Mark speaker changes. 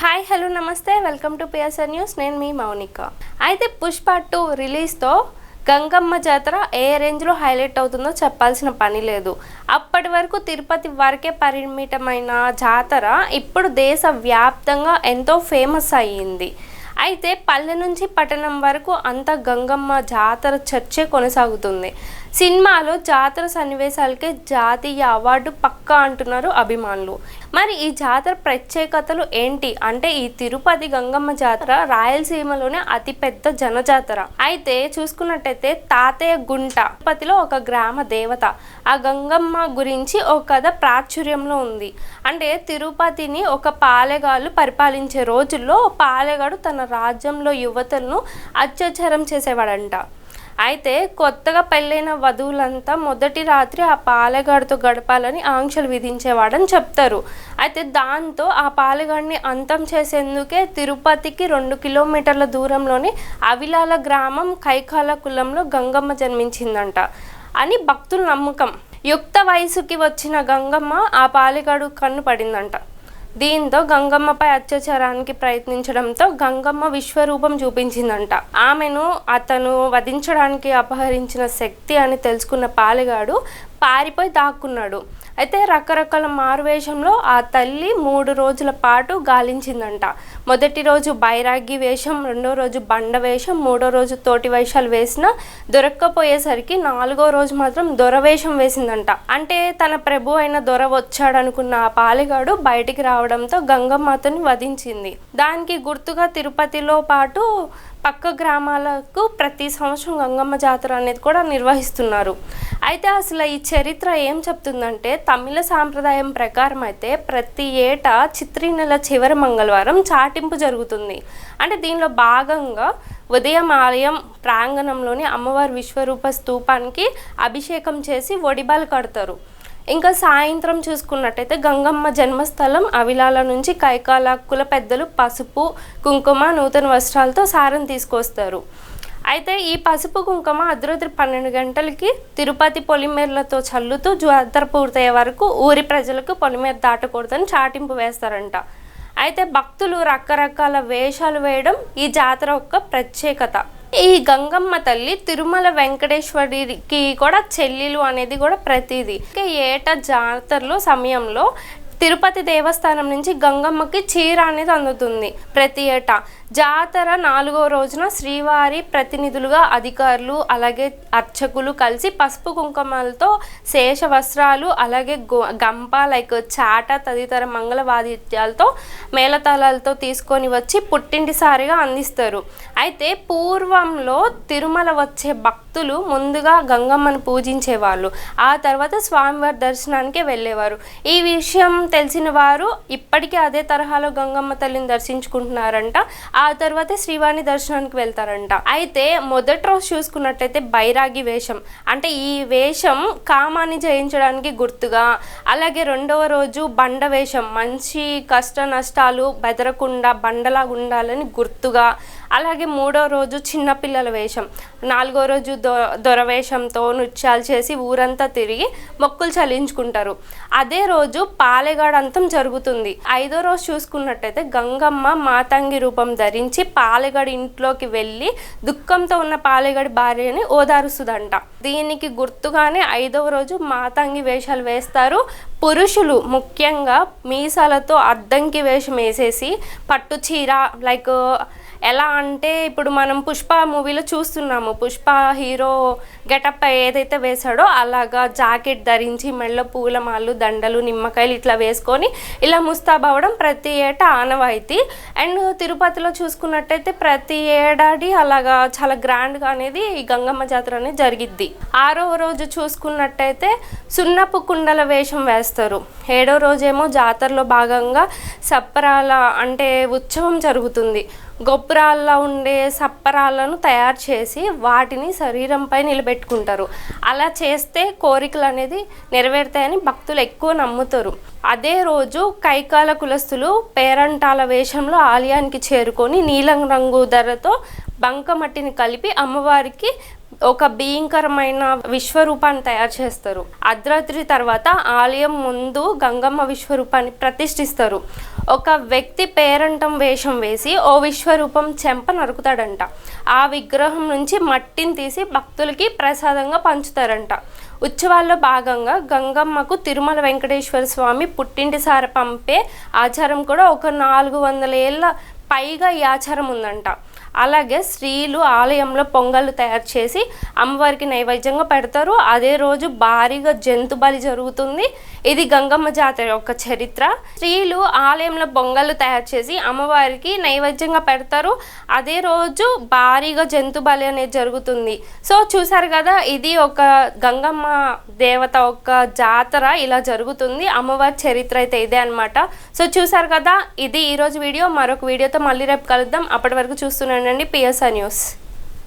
Speaker 1: Hi hello నమస్తే welcome to PSR news. నేను మీ మౌనిక. అయితే పుష్ప 2 రిలీజ్తో గంగమ్మ జాతర ఏ రేంజ్లో హైలైట్ అవుతుందో చెప్పాల్సిన పని లేదు. అప్పటి వరకు తిరుపతి వరకే పరిమితమైన జాతర ఇప్పుడు దేశవ్యాప్తంగా ఎంతో ఫేమస్ అయ్యింది. అయితే పల్లె నుంచి పట్టణం వరకు అంతా గంగమ్మ జాతర చర్చే కొనసాగుతుంది. సినిమాలో జాతర సన్నివేశాలకే జాతీయ అవార్డు పక్కా అంటున్నారు అభిమానులు. మరి ఈ జాతర ప్రత్యేకతలు ఏంటి అంటే, ఈ తిరుపతి గంగమ్మ జాతర రాయలసీమలోనే అతిపెద్ద జనజాతర. అయితే చూసుకున్నట్టయితే తాతయ్య గుంట తిరుపతిలో ఒక గ్రామ దేవత. ఆ గంగమ్మ గురించి ఒక కథ ప్రాచుర్యంలో ఉంది. అంటే తిరుపతిని ఒక పాలెగాళ్ళు పరిపాలించే రోజుల్లో పాలెగాడు తన రాజ్యంలో యువతులను అత్యాచారం చేసేవాడంట. అయితే కొత్తగా పెళ్ళైన వధువులంతా మొదటి రాత్రి ఆ పాలెగాడితో గడపాలని ఆంక్షలు విధించేవాడని చెప్తారు. అయితే దాంతో ఆ పాలెగాడిని అంతం చేసేందుకే తిరుపతికి 2 కిలోమీటర్ల దూరంలోని అవిలాల గ్రామం కైకాల కులంలో గంగమ్మ జన్మించిందంట అని భక్తుల నమ్మకం. యుక్త వయసుకి వచ్చిన గంగమ్మ ఆ పాలెగాడు కన్ను పడిందంట. దీంతో గంగమ్మపై అత్యాచారానికి ప్రయత్నించడంతో గంగమ్మ విశ్వరూపం చూపించిందంట. ఆమెను అతను వధించడానికి అపహరించిన శక్తి అని తెలుసుకున్న పాలెగాడు పారిపోయి దాక్కున్నాడు. అయితే రకరకాల మారువేషంలో ఆ తల్లి 3 రోజుల పాటు గాలించిందంట. మొదటి రోజు బైరాగి వేషం, 2వ రోజు బండ వేషం, 3వ రోజు తోటి వేషాలు వేసినా దొరక్కపోయేసరికి 4వ రోజు మాత్రం దొరవేషం వేసిందంట. అంటే తన ప్రభు అయిన దొర వచ్చాడనుకున్న ఆ పాలెగాడు బయటికి రావడంతో గంగమ్మతని వధించింది. దానికి గుర్తుగా తిరుపతిలో పాటు పక్క గ్రామాలకు ప్రతి సంవత్సరం గంగమ్మ జాతర అనేది కూడా నిర్వహిస్తున్నారు. అయితే అసలు ఈ చరిత్ర ఏం చెప్తుందంటే, తమిళ సాంప్రదాయం ప్రకారం అయితే ప్రతి ఏటా చిత్రీ నెల చివరి మంగళవారం చాటింపు జరుగుతుంది. అంటే దీనిలో భాగంగా ఉదయం ఆలయం ప్రాంగణంలోని అమ్మవారి విశ్వరూప స్తూపానికి అభిషేకం చేసి ఒడిబాలు కడతారు. ఇంకా సాయంత్రం చూసుకున్నట్టయితే గంగమ్మ జన్మస్థలం అవిలాల నుంచి కైకాల కుల పెద్దలు పసుపు కుంకుమ నూతన వస్త్రాలతో సారం తీసుకొస్తారు. అయితే ఈ పసుపు కుంకుమ అర్ధరాత్రి 12 గంటలకి తిరుపతి పొలిమేరలతో చల్లుతూ జాతర పూర్తయ్యే వరకు ఊరి ప్రజలకు పొలిమేర దాటకూడదని చాటింపు వేస్తారంట. అయితే భక్తులు రకరకాల వేషాలు వేయడం ఈ జాతర యొక్క ప్రత్యేకత. ఈ గంగమ్మ తల్లి తిరుమల వెంకటేశ్వరికి కూడా చెల్లెలు అనేది కూడా ప్రతిదీ. ఏటా జాతరలో సమయంలో తిరుపతి దేవస్థానం నుంచి గంగమ్మకి చీర అనేది అందుతుంది ప్రతి ఏటా. జాతర 4వ రోజున శ్రీవారి ప్రతినిధులుగా అధికారులు అలాగే అర్చకులు కలిసి పసుపు కుంకుమలతో శేష వస్త్రాలు అలాగే గంప చాట తదితర మంగళ వాయిద్యాలతో మేళతాళాలతో తీసుకొని వచ్చి పుట్టింటిసారిగా అందిస్తారు. అయితే పూర్వంలో తిరుమల వచ్చే భక్తులు ముందుగా గంగమ్మను పూజించేవాళ్ళు, ఆ తర్వాత స్వామివారి దర్శనానికి వెళ్ళేవారు. ఈ విషయం తెలిసిన వారు ఇప్పటికీ అదే తరహాలో గంగమ్మ తల్లిని దర్శించుకుంటున్నారంట. ఆ తర్వాత శ్రీవాణి దర్శనానికి వెళ్తారంట. అయితే మొదటి రోజు చూసుకున్నట్టయితే బైరాగి వేషం, అంటే ఈ వేషం కామాన్ని జయించడానికి గుర్తుగా. అలాగే 2వ రోజు బండ వేషం, మంచి కష్ట నష్టాలు బెదరకుండా బండలాగా ఉండాలని గుర్తుగా. అలాగే 3వ రోజు చిన్నపిల్లల వేషం, 4వ రోజు దొరవేషంతో నృత్యాలు చేసి ఊరంతా తిరిగి మొక్కులు చెల్లించుకుంటారు. అదే రోజు పాలెగాడంతం జరుగుతుంది. 5వ రోజు చూసుకున్నట్టయితే గంగమ్మ మాతంగి రూపం ధరించి పాలెగాడి ఇంట్లోకి వెళ్ళి దుఃఖంతో ఉన్న పాలెగాడి భార్యని ఓదారుస్తుందంట. దీనికి గుర్తుగానే 5వ రోజు మాతంగి వేషాలు వేస్తారు. పురుషులు ముఖ్యంగా మీసాలతో అద్దంకి వేషం వేసేసి పట్టు చీర ఎలా అంటే ఇప్పుడు మనం పుష్ప మూవీలో చూస్తున్నాము, పుష్ప హీరో గెటప్ ఏదైతే వేశాడో అలాగా జాకెట్ ధరించి మెళ్ళ పూలమాలు దండలు నిమ్మకాయలు ఇట్లా వేసుకొని ఇలా ముస్తాబవడం ప్రతి ఏటా ఆనవాయితీ. అండ్ తిరుపతిలో చూసుకున్నట్టయితే ప్రతి ఏడాది అలాగా చాలా గ్రాండ్గా అనేది ఈ గంగమ్మ జాతర అనేది జరిగిద్ది. 6వ రోజు చూసుకున్నట్టయితే సున్నపు కుండల వేషం వేస్తారు. 7వ రోజేమో జాతరలో భాగంగా సప్పరాల అంటే ఉత్సవం జరుగుతుంది. గొప్పరాల్లో ఉండే సప్పరాలను తయారు చేసి వాటిని శరీరంపై నిలబెట్టుకుంటారు. అలా చేస్తే కోరికలు అనేది నెరవేరుతాయని భక్తులు ఎక్కువ నమ్ముతారు. అదే రోజు కైకాల కులస్తులు పేరంటాల వేషంలో ఆలయానికి చేరుకొని నీలం రంగు ధరతో బంకమట్టిని కలిపి అమ్మవారికి ఒక భయంకరమైన విశ్వరూపాన్ని తయారు చేస్తారు. అర్ధరాత్రి తర్వాత ఆలయం ముందు గంగమ్మ విశ్వరూపాన్ని ప్రతిష్ఠిస్తారు. ఒక వ్యక్తి పేరంటం వేషం వేసి ఓ విశ్వరూపం చెంప నరుకుతాడంట. ఆ విగ్రహం నుంచి మట్టిని తీసి భక్తులకి ప్రసాదంగా పంచుతారంట. ఉత్సవాల్లో భాగంగా గంగమ్మకు తిరుమల వెంకటేశ్వర స్వామి పుట్టింటి సార పంపే ఆచారం కూడా ఒక 400 ఏళ్ళ పైగా ఈ ఆచారం ఉందంట. అలాగే స్త్రీలు ఆలయంలో పొంగళ్ళు తయారు చేసి అమ్మవారికి నైవేద్యంగా పెడతారు. అదే రోజు భారీగా జంతు బలి జరుగుతుంది. ఇది గంగమ్మ జాతర యొక్క చరిత్ర. స్త్రీలు ఆలయంలో పొంగళ్ళు తయారు చేసి అమ్మవారికి నైవేద్యంగా పెడతారు. అదే రోజు భారీగా జంతు బలి అనేది జరుగుతుంది. సో చూసారు కదా, ఇది ఒక గంగమ్మ దేవత ఒక జాతర ఇలా జరుగుతుంది. అమ్మవారి చరిత్ర అయితే ఇదే అనమాట. సో చూసారు కదా, ఇది ఈరోజు వీడియో. మరొక వీడియోతో మళ్ళీ రేపు కలుద్దాం. అప్పటి వరకు చూస్తున్నానండి పిఎస్ఆర్ న్యూస్.